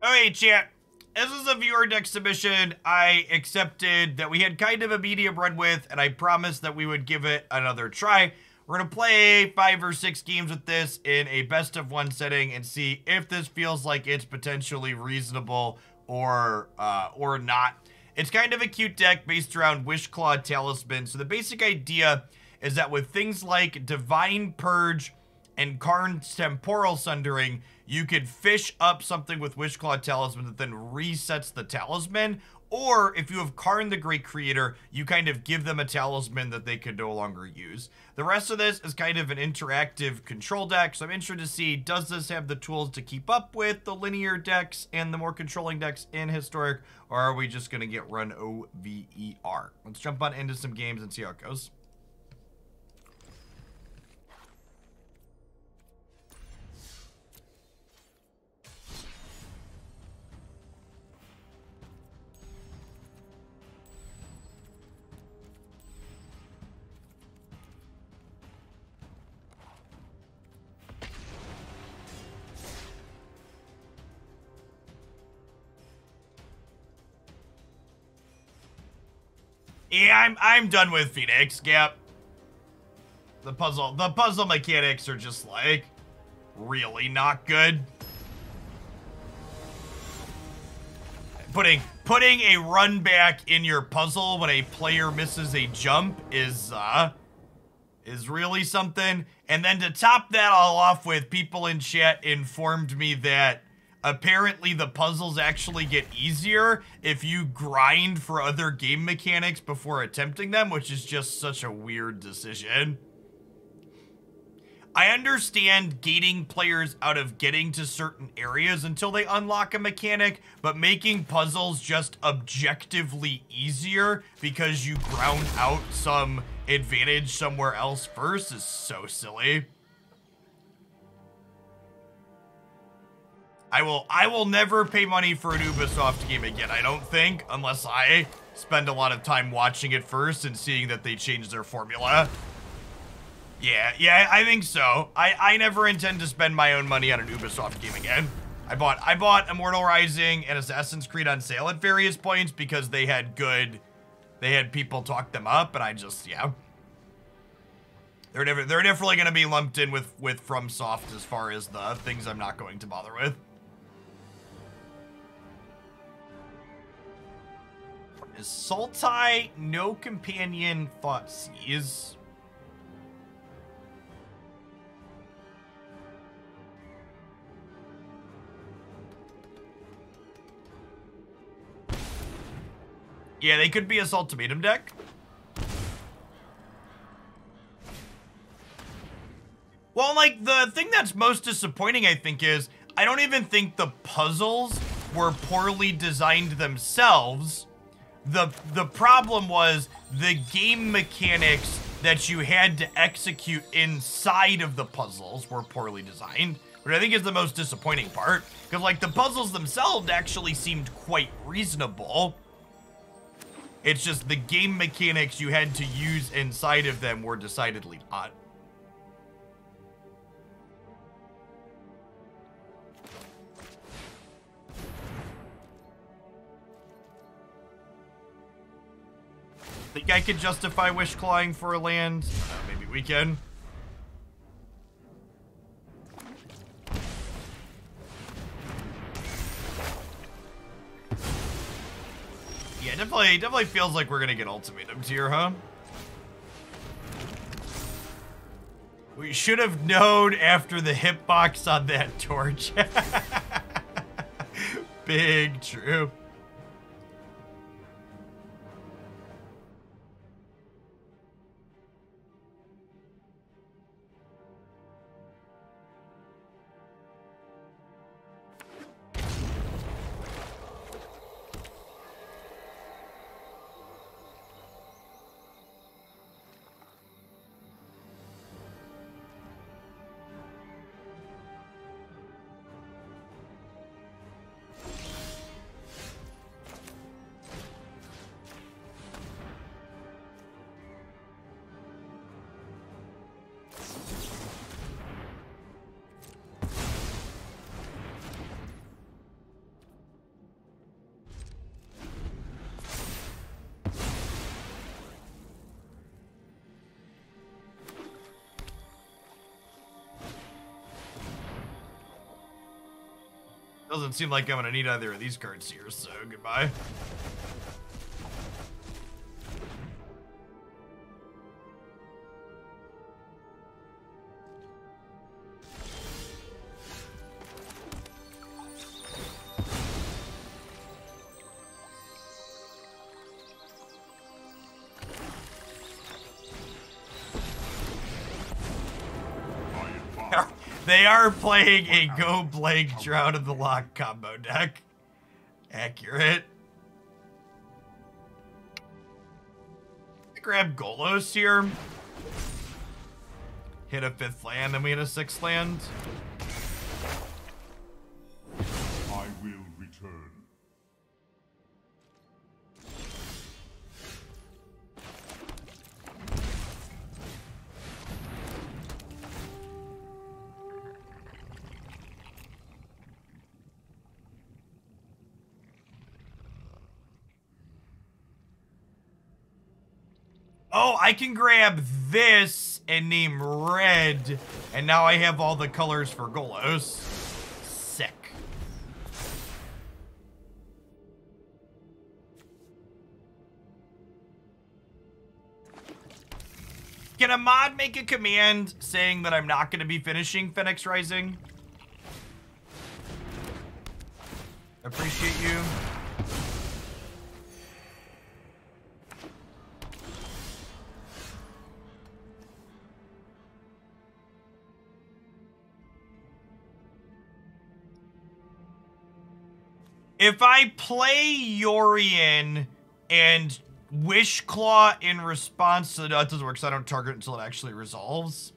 Okay, chat. This is a viewer deck submission I accepted that we had kind of a medium run with, and I promised that we would give it another try. We're going to play 5 or 6 games with this in a best of 1 setting and see if this feels like it's potentially reasonable or not. It's kind of a cute deck based around Wishclaw Talisman. So the basic idea is that with things like Divine Purge and Karn's Temporal Sundering, you could fish up something with Wishclaw Talisman that then resets the talisman. Or if you have Karn the Great Creator, you kind of give them a talisman that they could no longer use. The rest of this is kind of an interactive control deck, so I'm interested to see, does this have the tools to keep up with the linear decks and the more controlling decks in Historic, or are we just going to get run OVER? Let's jump on into some games and see how it goes. Yeah, I'm done with Phoenix. Yep. The puzzle mechanics are just like really not good. Putting a run back in your puzzle when a player misses a jump is really something. And then to top that all off with, people in chat informed me that apparently the puzzles actually get easier if you grind for other game mechanics before attempting them, which is just such a weird decision. I understand gating players out of getting to certain areas until they unlock a mechanic, but making puzzles just objectively easier because you ground out some advantage somewhere else first is so silly. I will never pay money for an Ubisoft game again, I don't think, unless I spend a lot of time watching it first and seeing that they changed their formula. Yeah, I think so. I never intend to spend my own money on an Ubisoft game again. I bought Immortal Rising and Assassin's Creed on sale at various points because they had people talk them up, and I just, yeah. They're definitely going to be lumped in with FromSoft as far as the things I'm not going to bother with. Is Sultai no companion Thoughtseize? Yeah, they could be a Ultimatum deck. Well, like, the thing that's most disappointing, I think, is I don't even think the puzzles were poorly designed themselves. The problem was the game mechanics that you had to execute inside of the puzzles were poorly designed, which I think is the most disappointing part. Because, like, the puzzles themselves actually seemed quite reasonable. It's just the game mechanics you had to use inside of them were decidedly not. Think I could justify Wishclawing for a land? Maybe we can. Yeah, definitely feels like we're gonna get ultimatums here, huh? We should have known after the hitbox on that torch. Big true. Doesn't seem like I'm gonna need either of these cards here, so goodbye. They are playing a Go Blank Drown of the Lock combo deck. Accurate. Grab Golos here. Hit a 5th land, then we hit a 6th land. I will return. Oh, I can grab this and name red, and now I have all the colors for Golos. Sick. Can a mod make a command saying that I'm not going to be finishing Phoenix Rising? Appreciate you. If I play Yorion and Wishclaw in response to that doesn't work because I don't target until it actually resolves.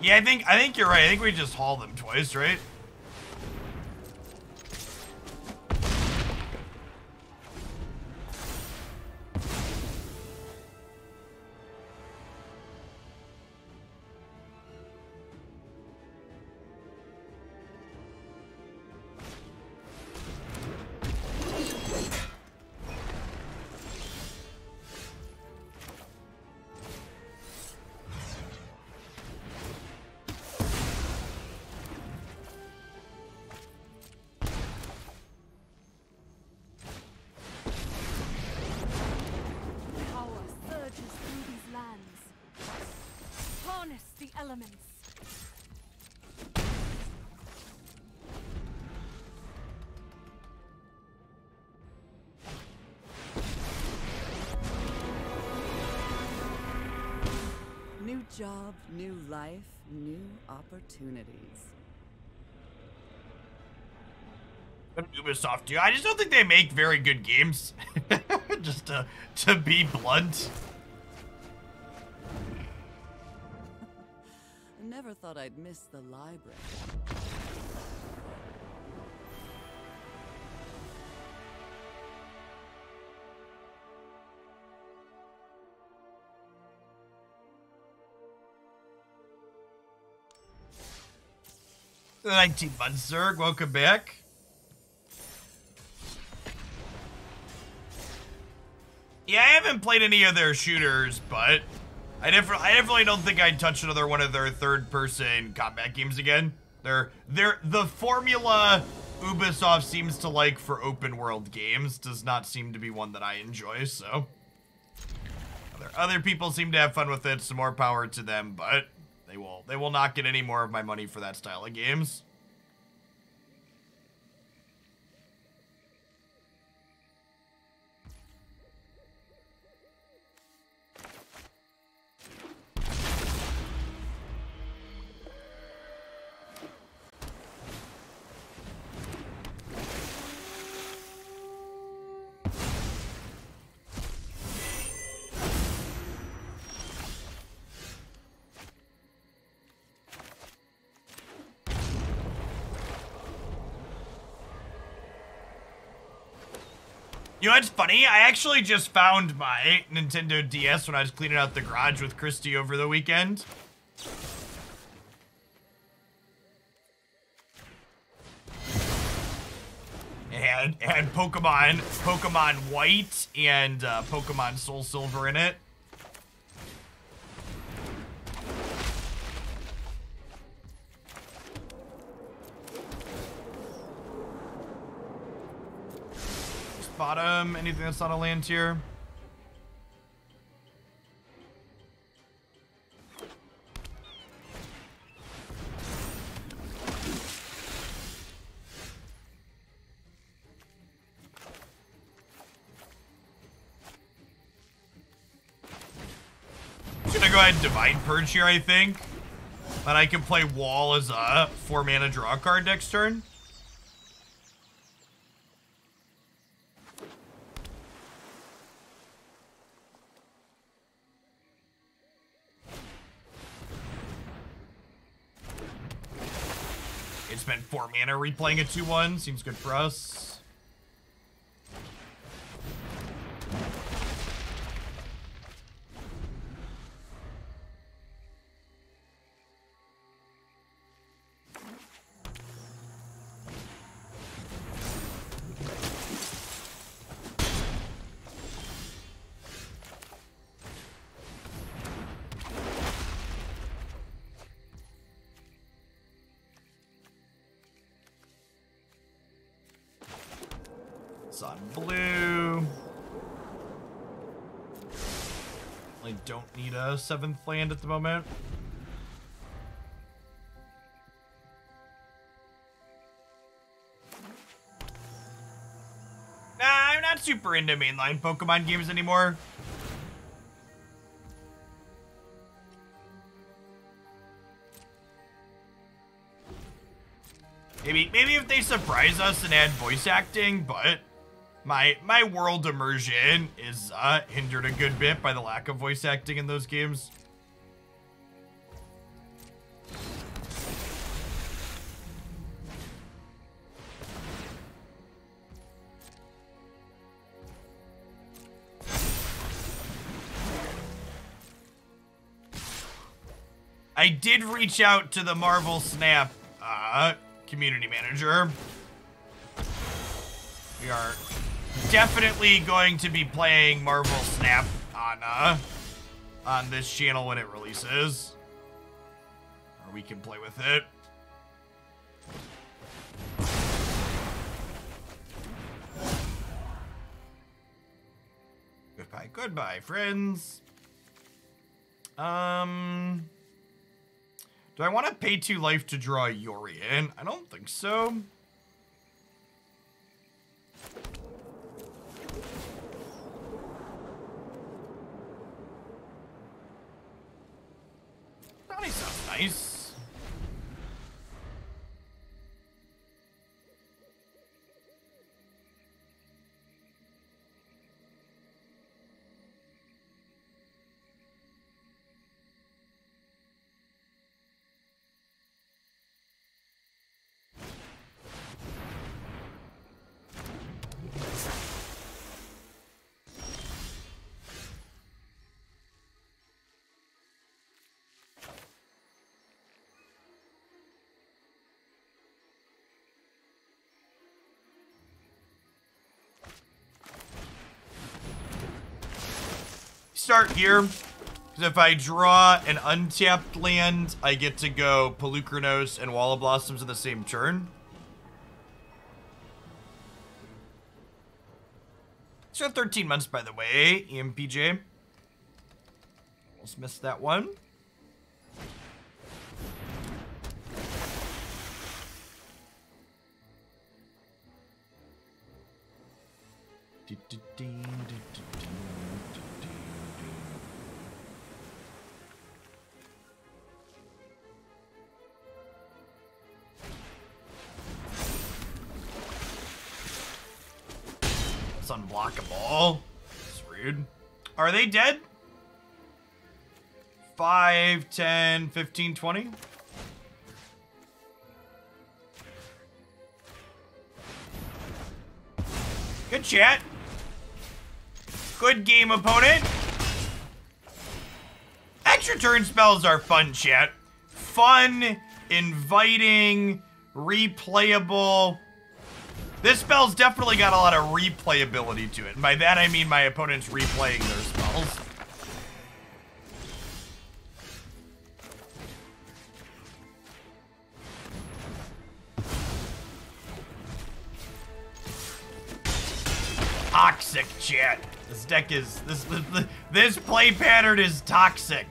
Yeah, I think you're right. I think we just haul them twice, right? Elements. New job, new life, new opportunities. What did Ubisoft do? I just don't think they make very good games. Just to be blunt. Never thought I'd miss the library. The 19 months, Zerg. Welcome back. Yeah, I haven't played any of their shooters, but I definitely don't think I'd touch another one of their third-person combat games again. The formula Ubisoft seems to like for open-world games does not seem to be one that I enjoy, so other people seem to have fun with it. Some more power to them, but they will not get any more of my money for that style of games. You know what's funny? I actually just found my Nintendo DS when I was cleaning out the garage with Christy over the weekend. It had Pokemon White and Pokemon Soul Silver in it. bottom. Anything that's not a land here? I'm gonna go ahead and Divine Purge here, I think. But I can play Wall as a 4-mana draw card next turn. It's been 4 mana replaying a 2/1. Seems good for us. On blue. I don't need a 7th land at the moment. Nah, I'm not super into mainline Pokemon games anymore. Maybe if they surprise us and add voice acting, but my world immersion is hindered a good bit by the lack of voice acting in those games. I did reach out to the Marvel Snap community manager. We are definitely going to be playing Marvel Snap on this channel when it releases. Or we can play with it. Goodbye, friends. Do I want to pay 2 life to draw Yorion? I don't think so. Brownie sounds nice. Start here, because if I draw an untapped land, I get to go Polukranos and Wall of Blossoms in the same turn. So 13 months, by the way, EMPJ. Almost missed that one. Unblockable. It's rude. Are they dead? 5, 10, 15, 20? Good chat. Good game, opponent. Extra turn spells are fun, chat. Fun, inviting, replayable. This spell's definitely got a lot of replayability to it. And by that, I mean my opponent's replaying their spells. toxic, chat. This deck is this play pattern is toxic.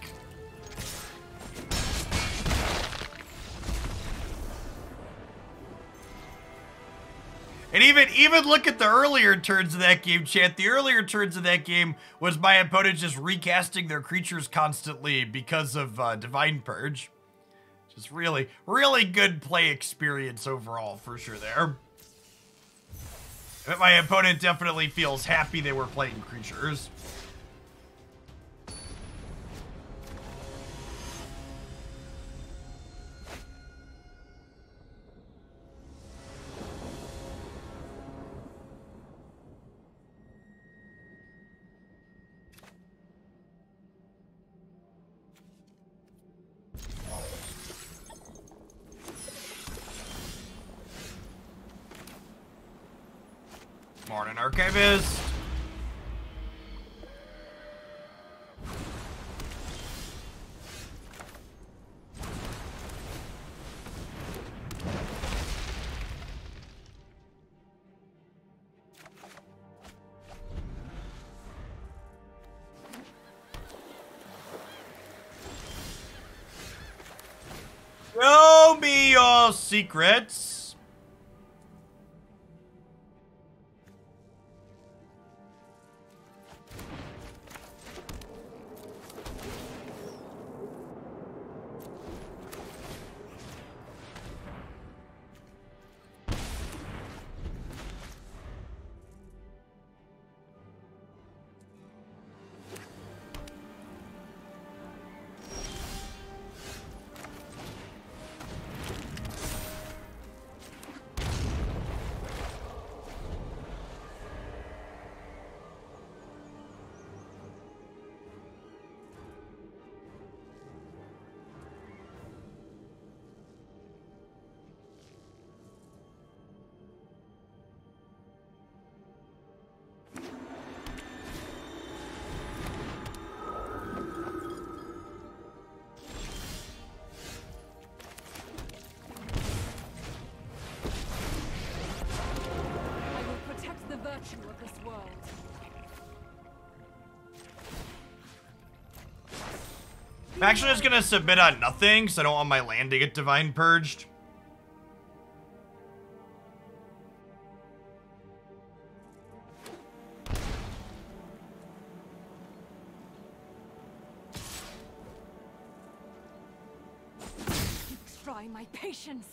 And even look at the earlier turns of that game, chat. The earlier turns of that game was my opponent just recasting their creatures constantly because of Divine Purge. Just really, really good play experience overall, for sure there. But my opponent definitely feels happy they were playing creatures. Morning, Archivist. Show me your secrets. I'm actually just gonna submit on nothing, because I don't want my land to get Divine Purged. Try my patience.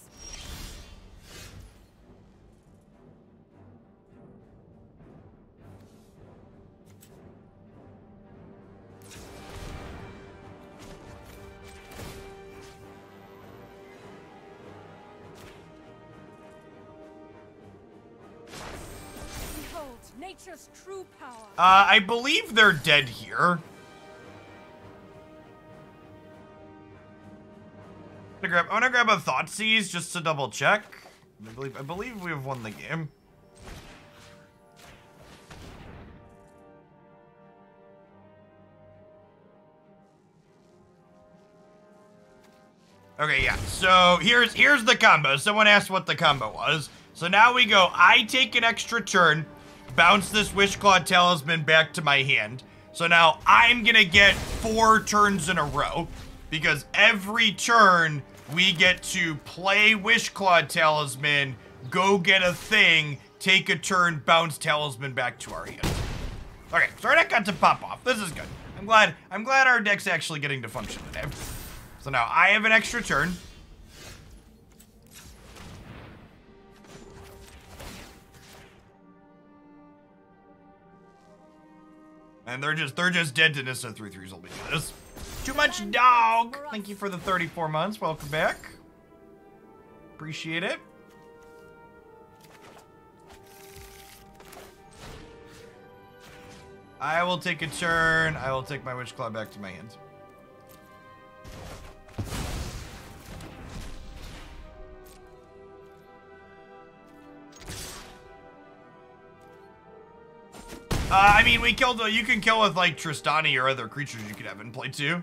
Nature's true power. I believe they're dead here. I'm gonna grab a Thoughtseize just to double check. I believe we have won the game. Okay, yeah. So here's the combo. Someone asked what the combo was. So now we go. I take an extra turn. Bounce this Wishclaw Talisman back to my hand. So now I'm gonna get 4 turns in a row, because every turn we get to play Wishclaw Talisman, go get a thing, take a turn, bounce Talisman back to our hand. Okay, so our deck got to pop off. This is good. I'm glad our deck's actually getting to function today. So now I have an extra turn. And they're just dead to Nissa 3/3s will be this. Too much dog! Thank you for the 34 months. Welcome back. Appreciate it. I will take a turn. I will take my Wishclaw back to my hand. I mean, you can kill with, like, Tristani or other creatures you could have in play, too.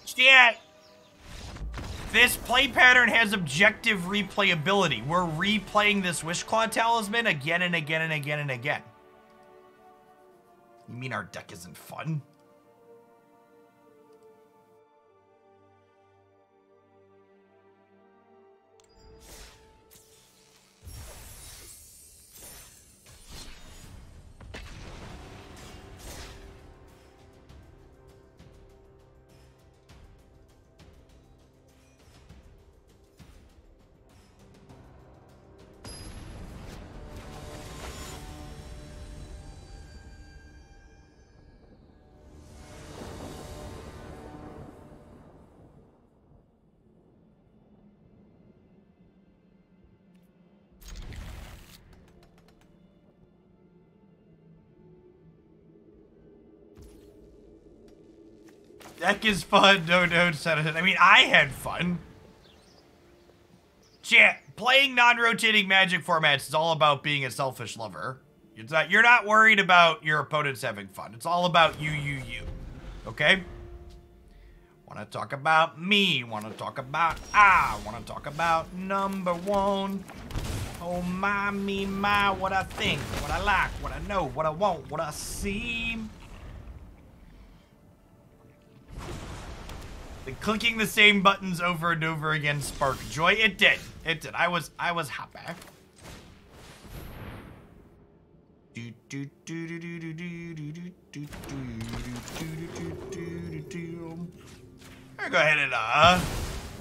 Shit! This play pattern has objective replayability. We're replaying this Wishclaw Talisman again and again and again and again. You mean our deck isn't fun? Deck is fun. No, I mean, I had fun. Chat, playing non-rotating Magic formats is all about being a selfish lover. You're not worried about your opponents having fun. It's all about you. Okay? Wanna talk about me. Wanna talk about wanna talk about number one. Oh, my, what I think, what I like, what I know, what I want, what I see. The clicking the same buttons over and over again sparked joy. It did. I was happy. I'll go ahead and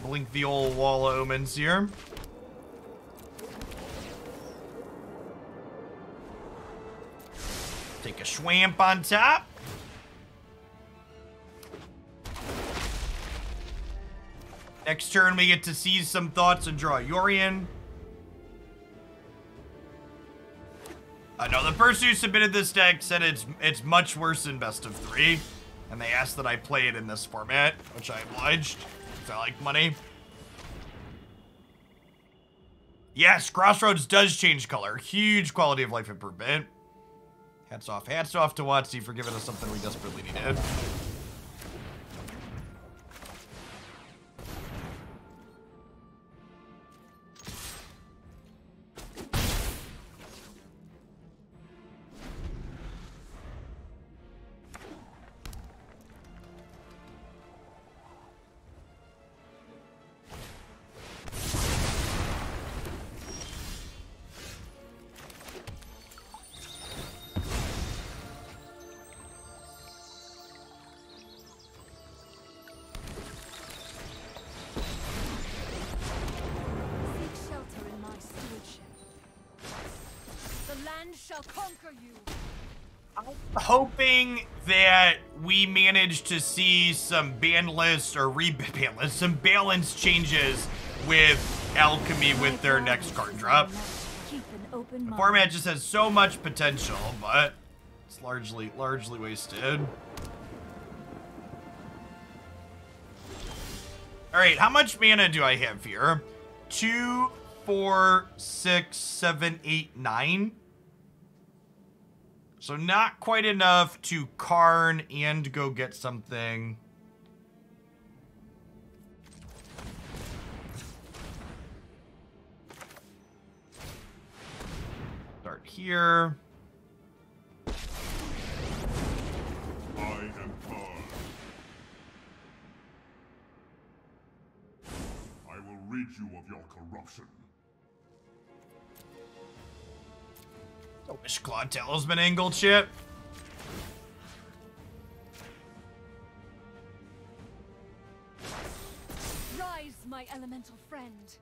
blink the old wall of omens here. Take a swamp on top. Next turn, we get to seize some thoughts and draw Yorion. No, the person who submitted this deck said it's much worse than best of 3, and they asked that I play it in this format, which I obliged, because I like money. Yes, Crossroads does change color. Huge quality of life improvement. Hats off to Thoughtseize for giving us something we desperately needed. Shall conquer you. I'm hoping that we manage to see some ban list or ban list, some balance changes with Alchemy with their next card drop. The format just has so much potential, but it's largely wasted. All right, how much mana do I have here? 2, 4, 6, 7, 8, 9. So not quite enough to Karn and go get something. Start here. I am Karn. I will rid you of your corruption. Wishclaw Talisman angle chip. Rise, my elemental friend.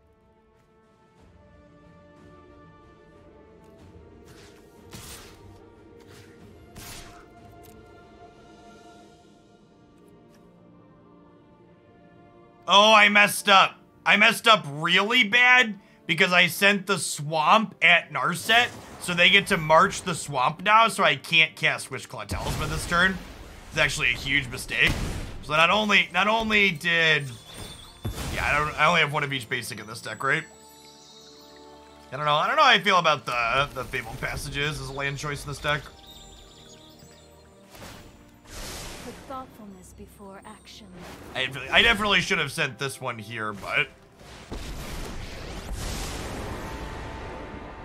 Oh, I messed up. I messed up really bad because I sent the swamp at Narset. So they get to march the swamp now, so I can't cast Wishclaw Talisman this turn. It's actually a huge mistake. So not only did, yeah, I only have one of each basic in this deck, right? I don't know how I feel about the Fabled Passages as a land choice in this deck. thoughtfulness before action. I definitely should have sent this one here, but...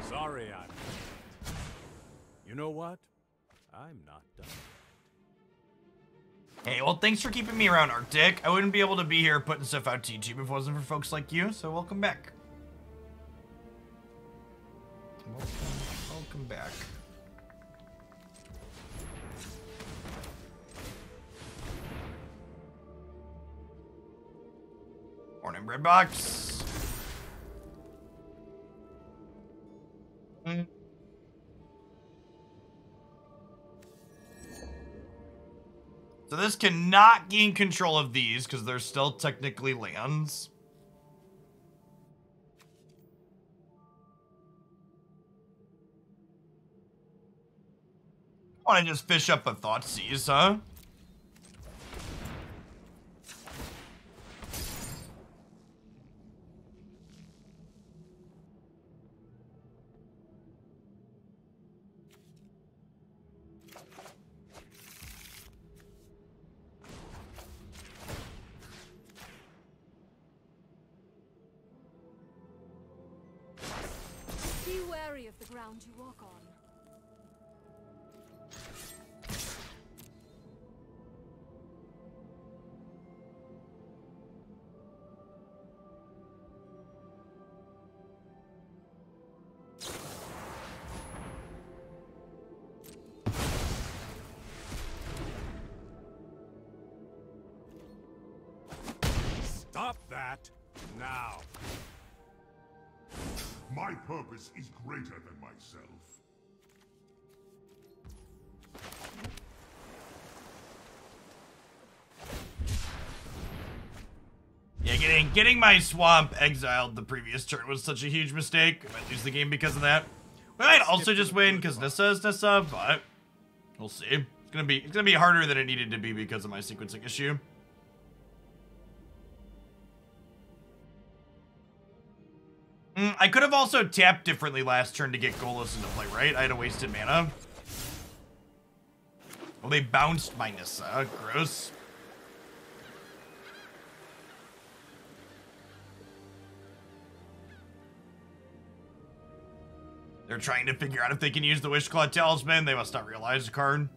Sorry, I'm... You know what? I'm not done. Hey, well, thanks for keeping me around, Arctic. I wouldn't be able to be here putting stuff out to YouTube if it wasn't for folks like you, so welcome back. Welcome back. Morning, bread box. So this cannot gain control of these because they're still technically lands. I want to just fish up a Thoughtseize, huh? Be wary of the ground you walk on. Stop that now. My purpose is greater than myself. Yeah, getting my swamp exiled the previous turn was such a huge mistake. I might lose the game because of that. We might also just win because Nissa is Nissa, but we'll see. It's gonna be harder than it needed to be because of my sequencing issue. I could have also tapped differently last turn to get Godless into play, right? I had a wasted mana. Well, they bounced my Nissa. Gross. They're trying to figure out if they can use the Wishclaw Talisman. They must not realize Karn.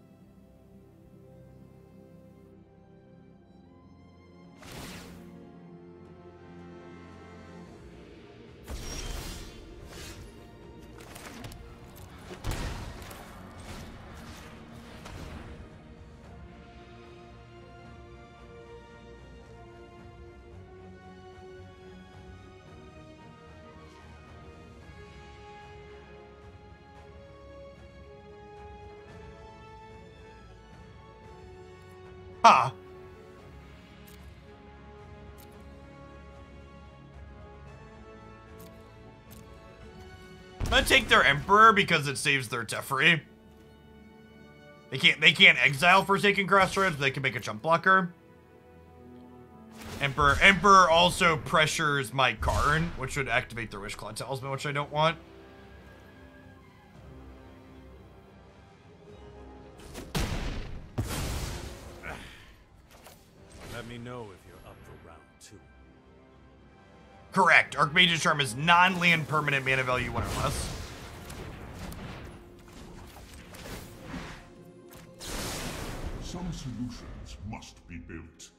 Huh. I'm gonna take their Emperor because it saves their Teferi. They can't exile Forsaken Crossroads, but they can make a jump blocker. Emperor also pressures my Karn, which would activate their Wishclaw Talisman, which I don't want. Let me know if you're up for round 2. Correct. Archmage's Charm is non-land permanent, mana value 1 or less. Some solutions must be built.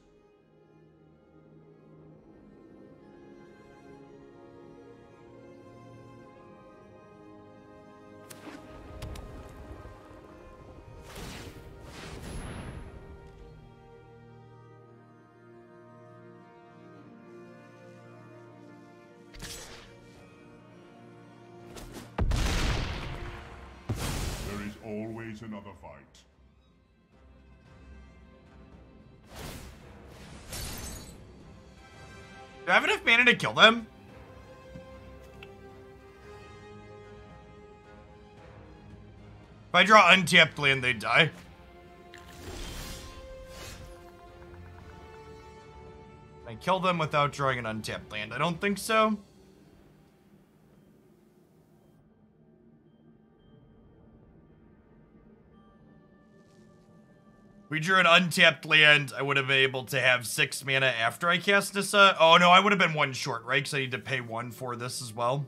Always another fight. Do I have enough mana to kill them? If I draw untapped land, they die. I kill them without drawing an untapped land. I don't think so. We drew an untapped land. I would have been able to have 6 mana after I cast Nissa. Oh, no, I would have been 1 short, right? Because I need to pay 1 for this as well.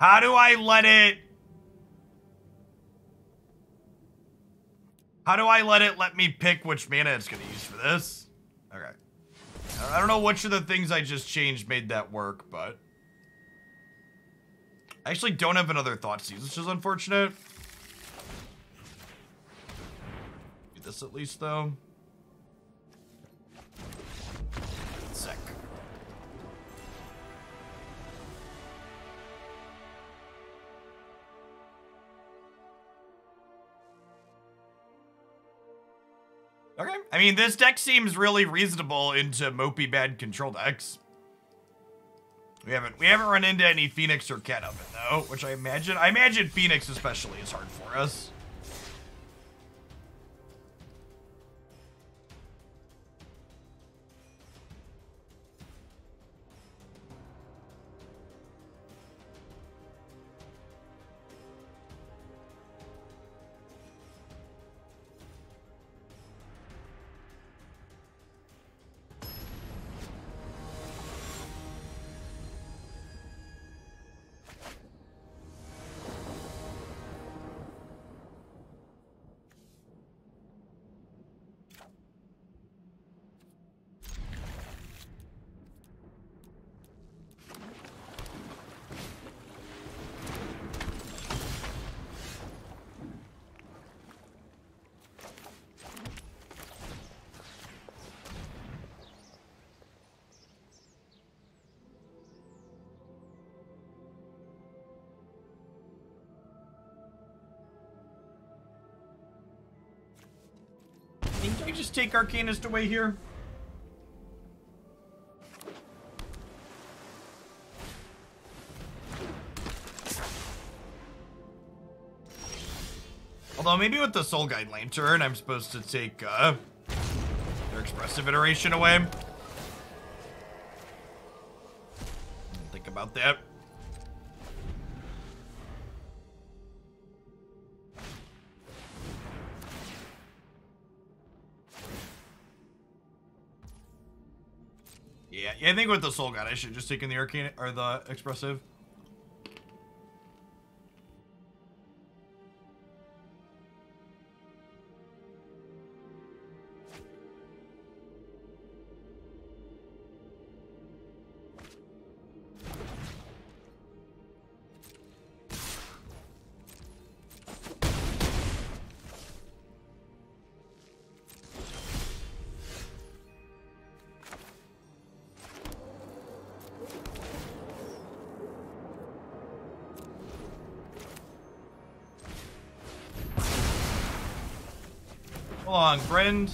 How do I let it... How do I let me pick which mana it's going to use for this? Okay. I don't know which of the things I just changed made that work, but... I actually don't have another Thoughtseize, which is unfortunate. Do this at least, though. Sick. Okay. I mean, this deck seems really reasonable into mopey bad control decks. We haven't run into any Phoenix or Cat of it though, which I imagine Phoenix especially is hard for us. Can you just take Arcanist away here? Although maybe with the Soul Guide Lantern, I'm supposed to take their expressive iteration away. Think about that. Yeah, I think with the Soul God, I should just take in the Arcane or the expressive. Hold on, Brend.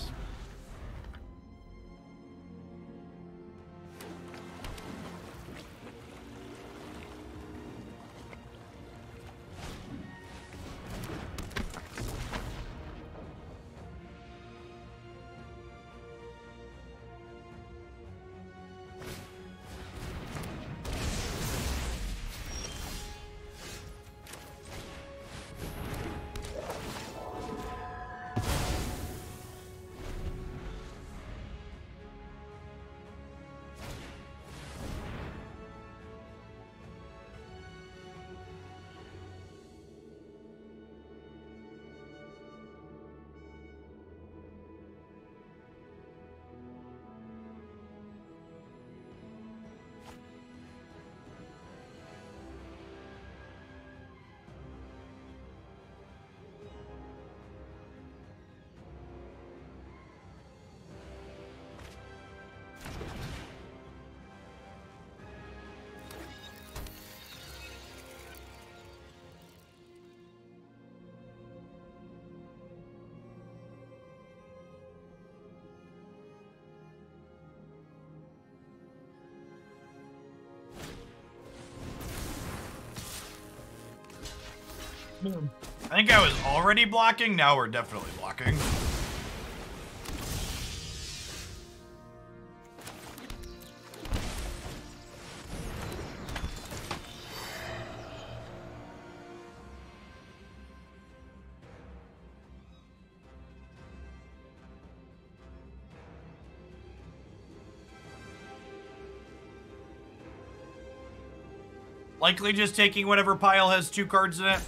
I think I was already blocking. Now we're definitely blocking. Likely just taking whatever pile has 2 cards in it.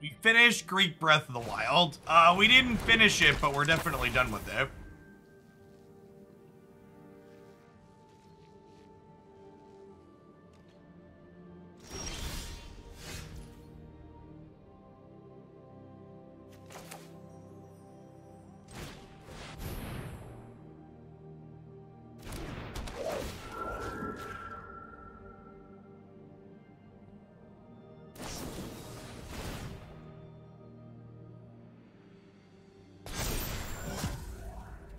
We finished Greek Breath of the Wild. We didn't finish it, but we're definitely done with it.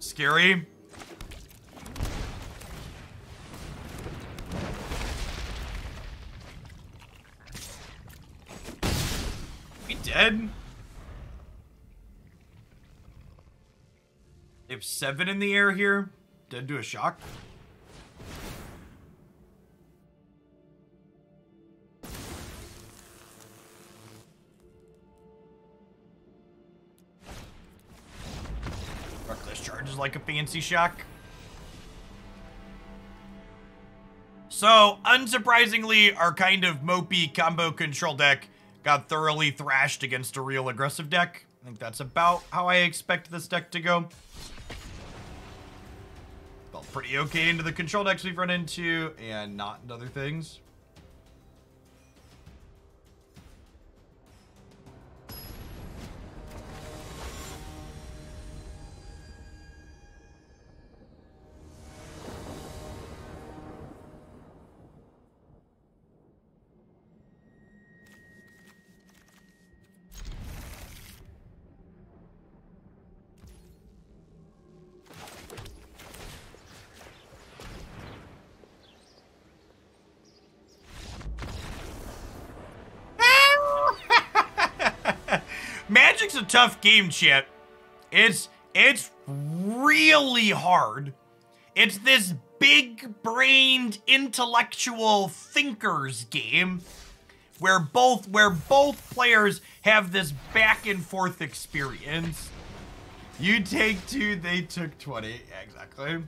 Scary. We dead? They have 7 in the air here. Dead to a shock. Like a fancy shock. So, unsurprisingly, our kind of mopey combo control deck got thoroughly thrashed against a real aggressive deck. I think that's about how I expect this deck to go. Felt pretty okay into the control decks we've run into, and not into other things. Magic's a tough game, chat. It's really hard. It's this big-brained intellectual thinkers game where both players have this back and forth experience. You take 2, they took 20. Yeah, exactly.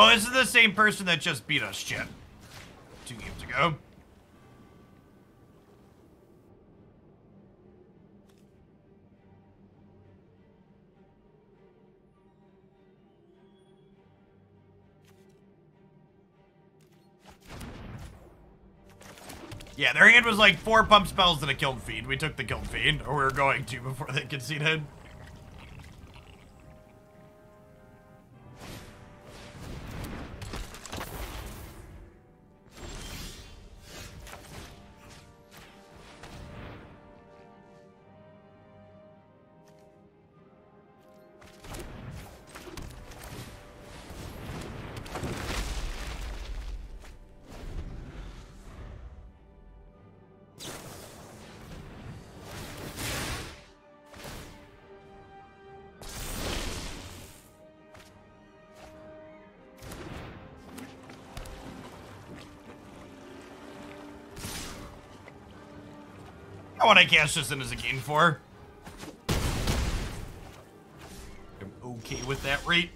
Oh, this is the same person that just beat us, chat. 2 games ago. Yeah, their hand was like 4 pump spells and a Kiln Fiend. We took the Kiln Fiend, or we were going to before they conceded. I want to cast this in as a gain 4. I'm okay with that rate.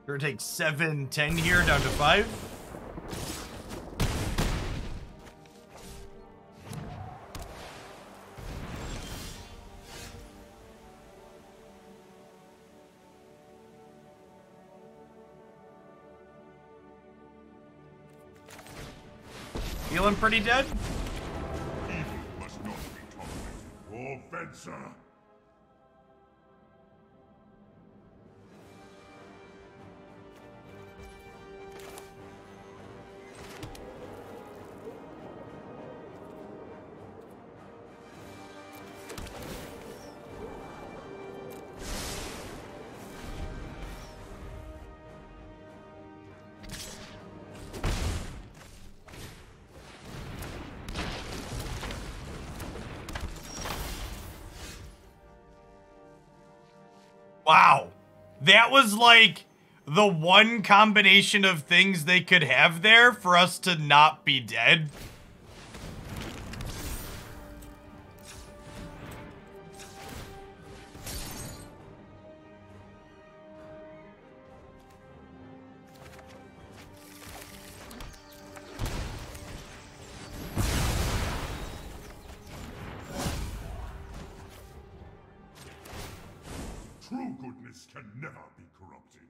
We're gonna take 7, 10 here, down to 5. Feeling pretty dead? Evil must not be tolerated. Or venture. Wow. That was like the one combination of things they could have there for us to not be dead. True goodness can never be corrupted.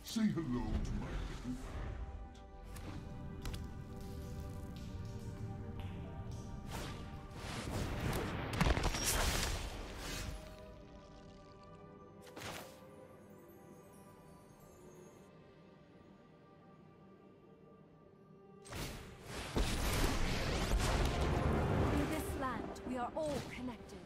Say hello to my little friend. In this land, we are all connected.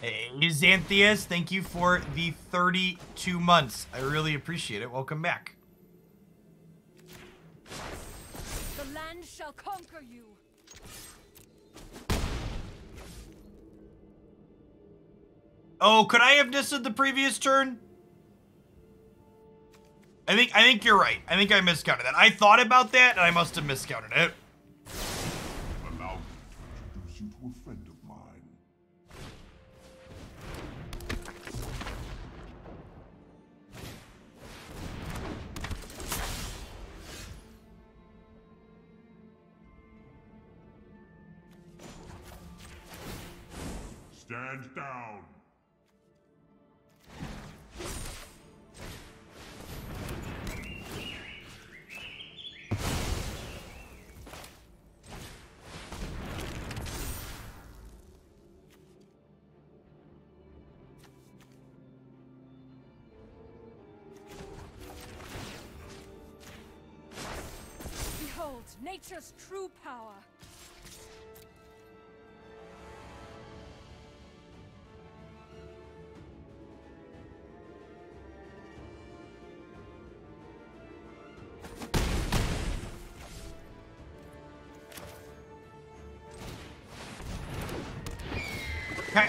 Hey, Xanthias, thank you for the 32 months. I really appreciate it. Welcome back. The land shall conquer you. Oh, could I have Nissa the previous turn? I think you're right. I think I miscounted that. I thought about that, and I must have miscounted it. Allow me to introduce you to a friend of mine. Stand down. Behold, nature's true power.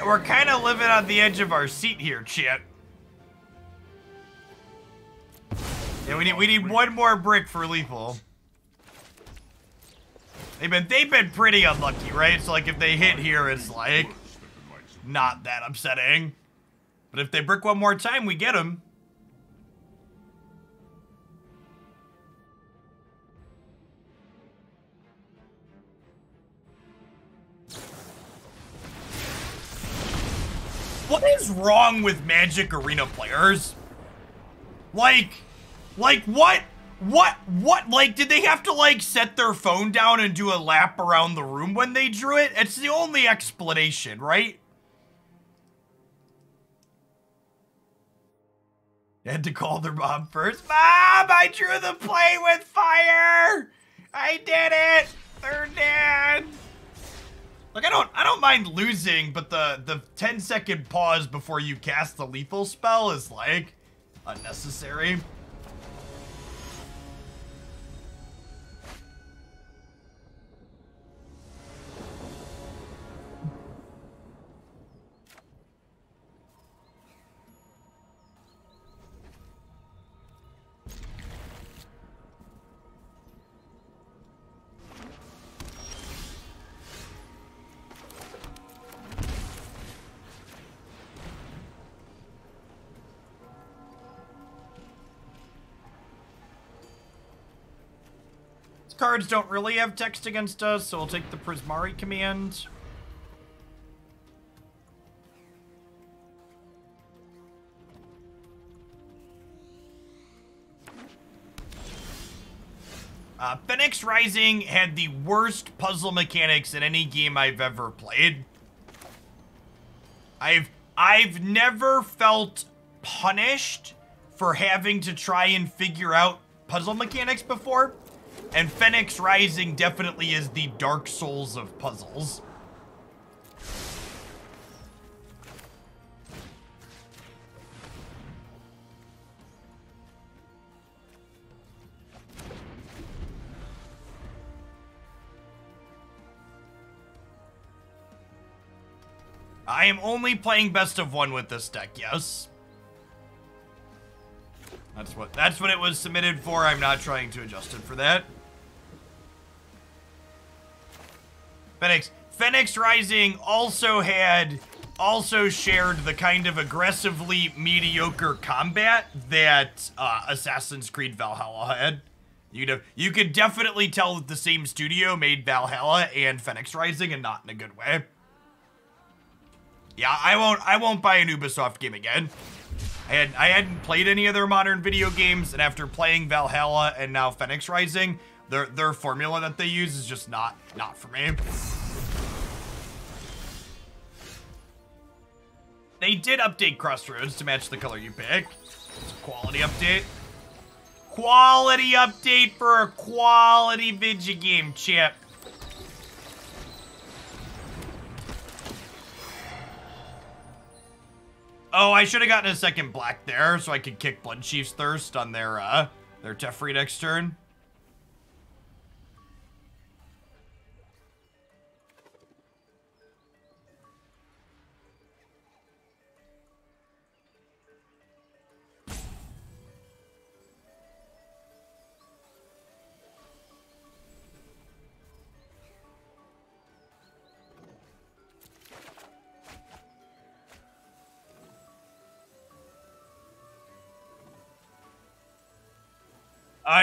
We're kind of living on the edge of our seat here, chat. Yeah, we need one more brick for lethal. They've been pretty unlucky, right? So like if they hit here, it's like not that upsetting. But if they brick one more time, we get them. What is wrong with Magic Arena players? Like what? Like, did they have to, like, set their phone down and do a lap around the room when they drew it? It's the only explanation, right? They had to call their mom first. Mom, I drew the plane with fire! I did it! They're dead! Like, I don't mind losing, but the 10-second pause before you cast the lethal spell is, like, unnecessary. Cards don't really have text against us, so we'll take the Prismari command. Phoenix Rising had the worst puzzle mechanics in any game I've ever played. I've never felt punished for having to try and figure out puzzle mechanics before. And Phoenix Rising definitely is the Dark Souls of puzzles. I am only playing best of one with this deck, yes. That's what it was submitted for. I'm not trying to adjust it for that. Phoenix Rising also shared the kind of aggressively mediocre combat that Assassin's Creed Valhalla had. You could definitely tell that the same studio made Valhalla and Phoenix Rising, and not in a good way. Yeah, I won't buy an Ubisoft game again. I hadn't played any other modern video games, and after playing Valhalla and now Phoenix Rising, their formula that they use is just not for me. They did update Crossroads to match the color you pick. It's a quality update. Quality update for a quality video game, chip. Oh, I should have gotten a second black there so I could kick Bloodchief's Thirst on their Teferi next turn.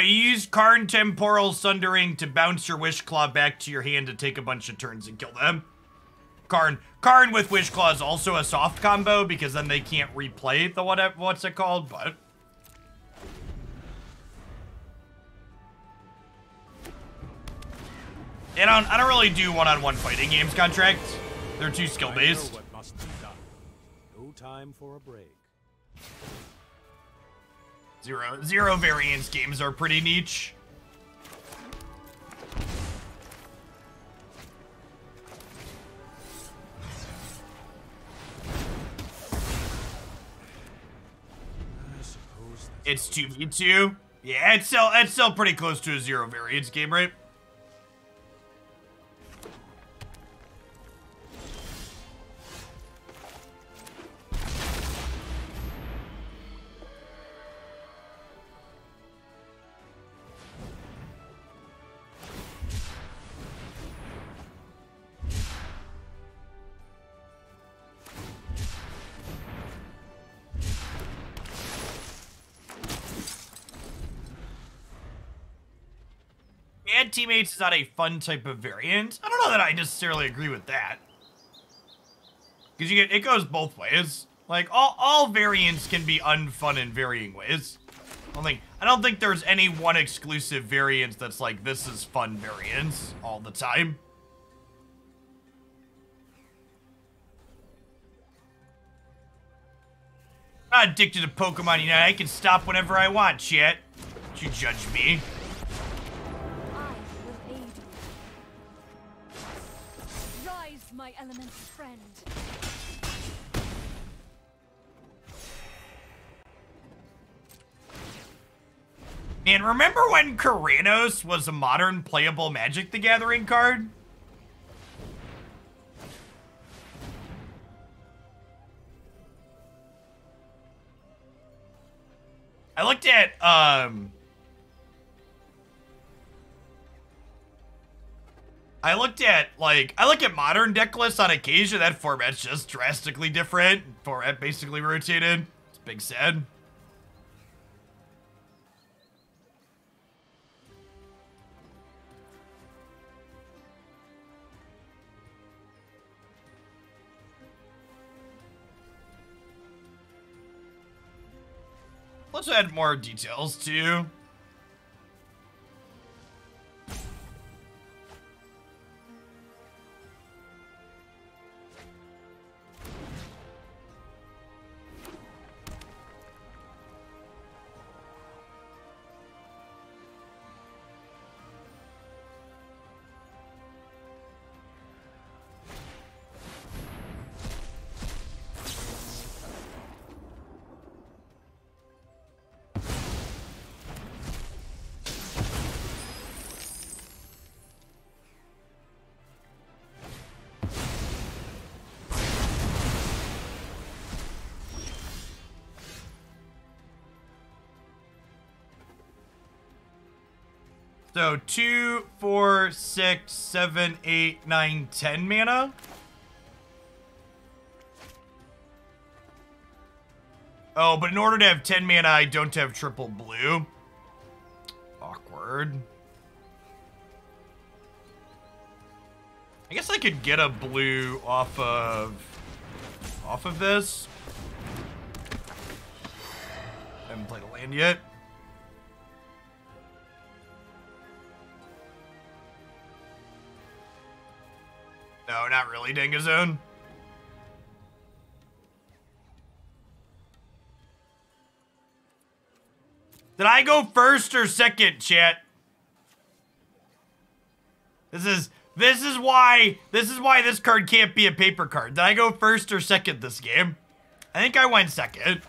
You use Karn Temporal Sundering to bounce your Wishclaw back to your hand to take a bunch of turns and kill them. Karn with Wishclaw is also a soft combo because then they can't replay the what's it called, but... And I don't really do one-on-one fighting games, Contract. They're too skill-based. No time for a break. Zero variance games are pretty niche. It's 2v2. Yeah, it's still pretty close to a zero variance game, right? bad teammates is not a fun type of variant. I don't know that I necessarily agree with that. Because it goes both ways. Like, all variants can be unfun in varying ways. I don't think there's any one exclusive variant that's like, this is fun variants all the time. I'm not addicted to Pokemon Unite. I can stop whenever I want, chat. Don't you judge me. I will aid you. Rise, my elemental friend. Man, remember when Kuranos was a modern playable Magic the Gathering card? I looked at, I look at modern deck lists on occasion. That format's just drastically different. Format basically rotated. It's big sad. Let's add more details too. So 2, 4, 6, 7, 8, 9, 10 mana. Oh, but in order to have 10 mana, I don't have triple blue. Awkward. I guess I could get a blue off of this. I haven't played a land yet. No, not really, Dengazone. Did I go first or second, chat? This is why this card can't be a paper card. Did I go first or second this game? I think I went second.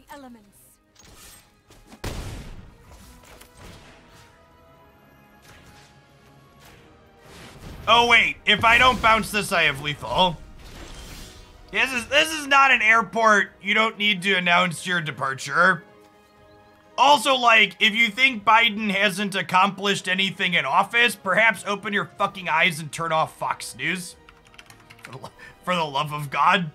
Elements. Oh wait, if I don't bounce this, I have lethal. This is not an airport. You don't need to announce your departure. Also, like, if you think Biden hasn't accomplished anything in office, perhaps open your fucking eyes and turn off Fox News. For the love of God.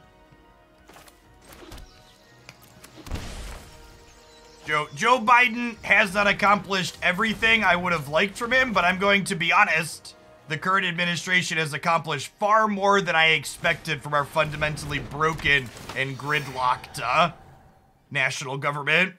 Joe Biden has not accomplished everything I would have liked from him, but I'm going to be honest. The current administration has accomplished far more than I expected from our fundamentally broken and gridlocked national government.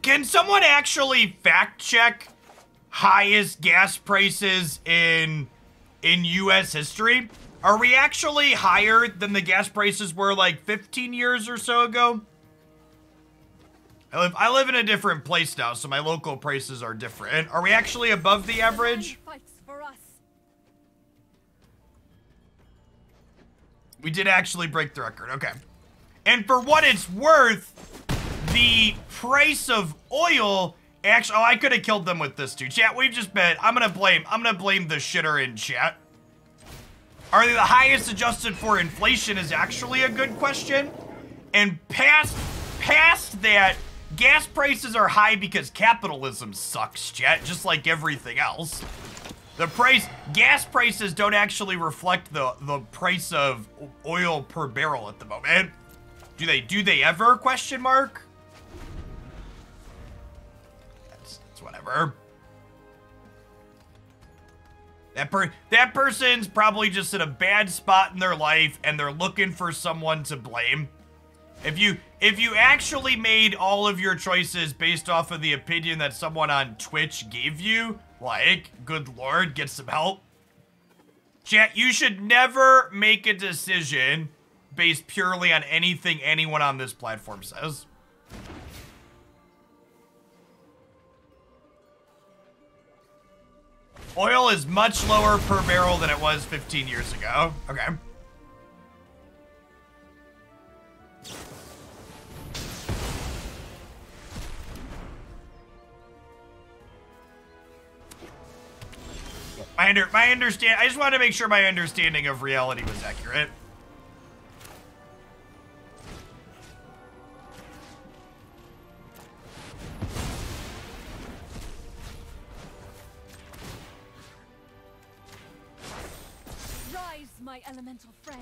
Can someone actually fact check highest gas prices in US history? Are we actually higher than the gas prices were like 15 years or so ago? I live in a different place now, so my local prices are different. Are we actually above the average? Fights for us. We did actually break the record. Okay. And for what it's worth, the price of oil actually, oh, I could have killed them with this too. Chat, we've just been, I'm gonna blame the shitter in chat. Are they the highest adjusted for inflation is actually a good question. And past that, gas prices are high because capitalism sucks, chat, just like everything else. Gas prices don't actually reflect the price of oil per barrel at the moment. Do they ever, question mark? That's whatever. That person's probably just in a bad spot in their life and they're looking for someone to blame. If you actually made all of your choices based off of the opinion that someone on Twitch gave you, like, good lord, get some help. Chat, you should never make a decision based purely on anything anyone on this platform says. Oil is much lower per barrel than it was 15 years ago. Okay. I just wanted to make sure my understanding of reality was accurate. Rise, my elemental friend.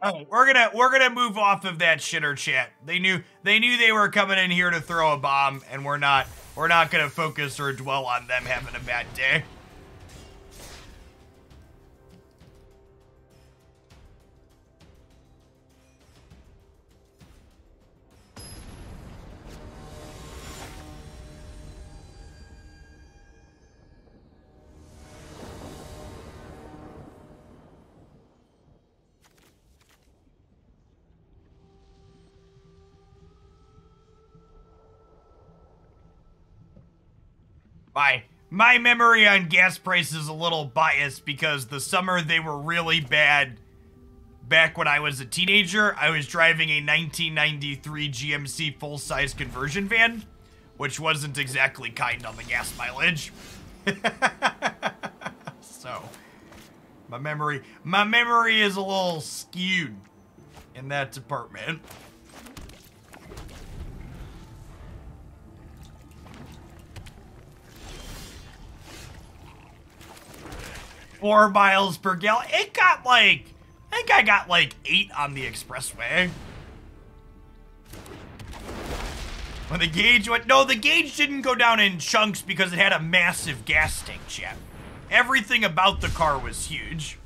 Oh, we're gonna move off of that shitter chat. They knew they were coming in here to throw a bomb, and we're not gonna focus or dwell on them having a bad day. My memory on gas prices is a little biased because the summer they were really bad back when I was a teenager. I was driving a 1993 GMC full-size conversion van, which wasn't exactly kind on the gas mileage. So, my memory is a little skewed in that department. 4 miles per gallon. It got like, I think I got like 8 on the expressway. When the gauge went, no, the gauge didn't go down in chunks because it had a massive gas tank, chat. Everything about the car was huge.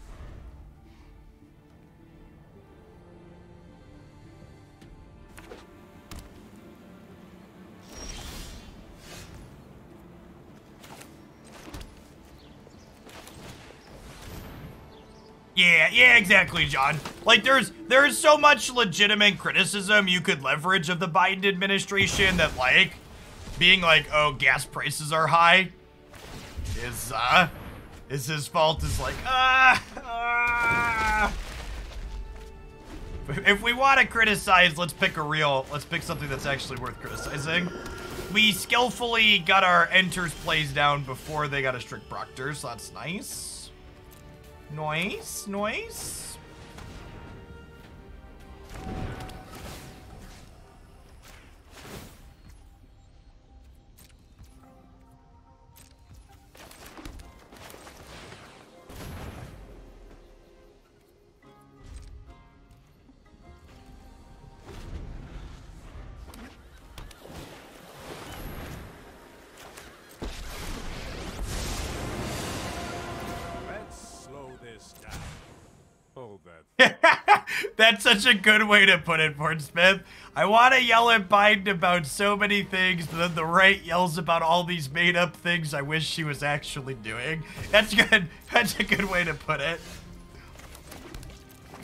Yeah, exactly, John. Like, there's so much legitimate criticism you could leverage of the Biden administration that, like, being like, oh, gas prices are high is his fault. Is like, If we want to criticize, let's pick something that's actually worth criticizing. We skillfully got our enters plays down before they got a strict proctor, so that's nice. Nice. know that. That's such a good way to put it, Portsmith. I want to yell at Biden about so many things, but then the right yells about all these made-up things I wish she was actually doing. That's good. That's a good way to put it.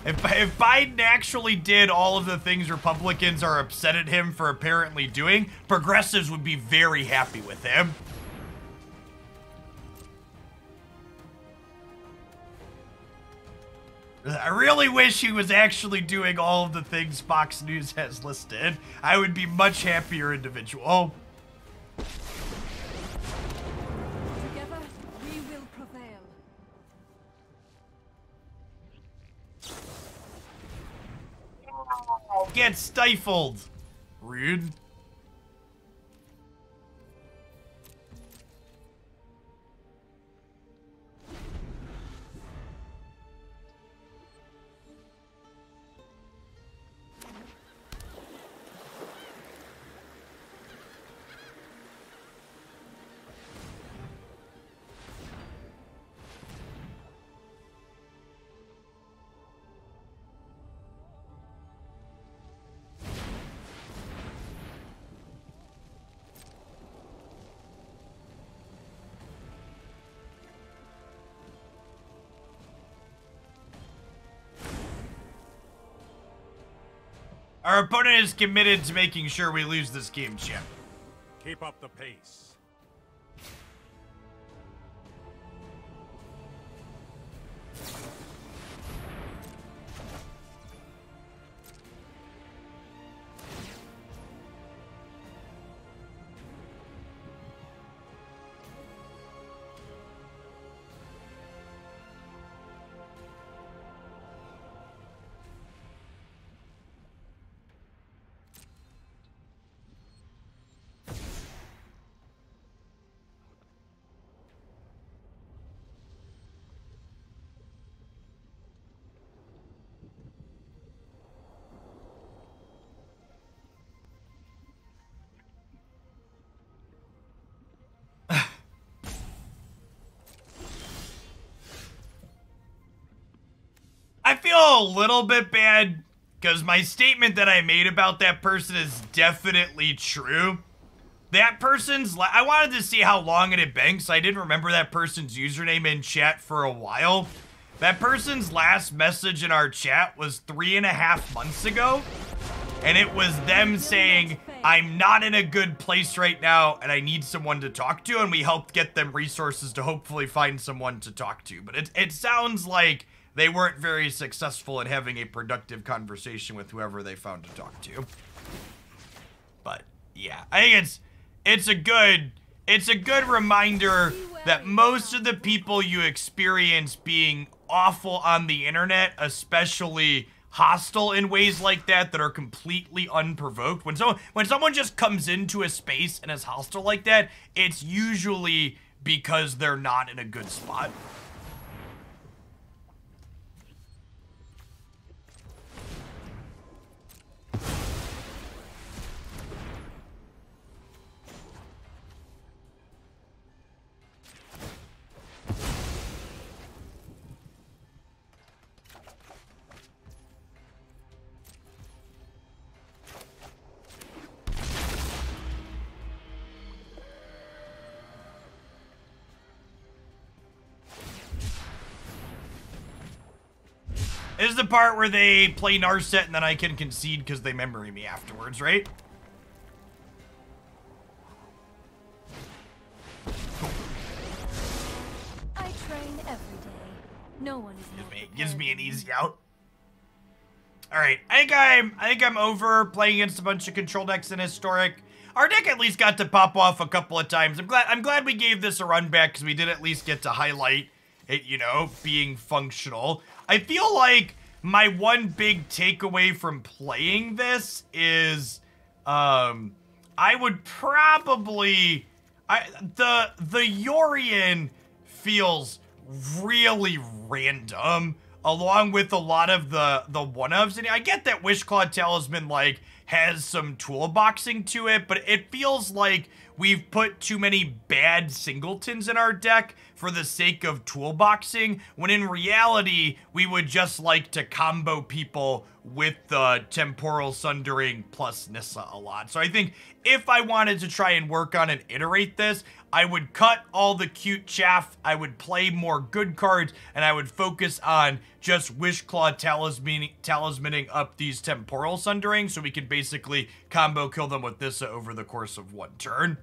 If Biden actually did all of the things Republicans are upset at him for apparently doing, progressives would be very happy with him. I really wish he was actually doing all of the things Fox News has listed. I would be much happier individual. Together, we will prevail. Get stifled. Rude. Our opponent is committed to making sure we lose this game, Chip. Keep up the pace. I feel a little bit bad because my statement that I made about that person is definitely true. That person's, I wanted to see how long it had been because I didn't remember that person's username in chat for a while. That person's last message in our chat was 3.5 months ago. And it was them saying, I'm not in a good place right now and I need someone to talk to. And we helped get them resources to hopefully find someone to talk to. But it sounds like they weren't very successful in having a productive conversation with whoever they found to talk to. But yeah, I think it's a good reminder that most of the people you experience being awful on the internet, especially hostile in ways like that are completely unprovoked. When someone just comes into a space and is hostile like that, it's usually because they're not in a good spot. This is the part where they play Narset and then I can concede because they memory me afterwards, right? I train every day. No one is more Gives me an prepared. easy out. All right, I think I'm over playing against a bunch of control decks in Historic. Our deck at least got to pop off a couple of times. I'm glad we gave this a run back because we did at least get to highlight it, you know, being functional. I feel like my one big takeaway from playing this is I would probably the Yorion feels really random along with a lot of the one-ofs. And I get that Wishclaw Talisman like has some toolboxing to it, but it feels like we've put too many bad singletons in our deck for the sake of toolboxing, when in reality, we would just like to combo people with the Temporal Sundering plus Nissa a lot. So I think if I wanted to try and work on and iterate this, I would cut all the cute chaff, I would play more good cards, and I would focus on just Wishclaw Talismaning up these Temporal Sundering so we could basically combo kill them with Nissa over the course of one turn.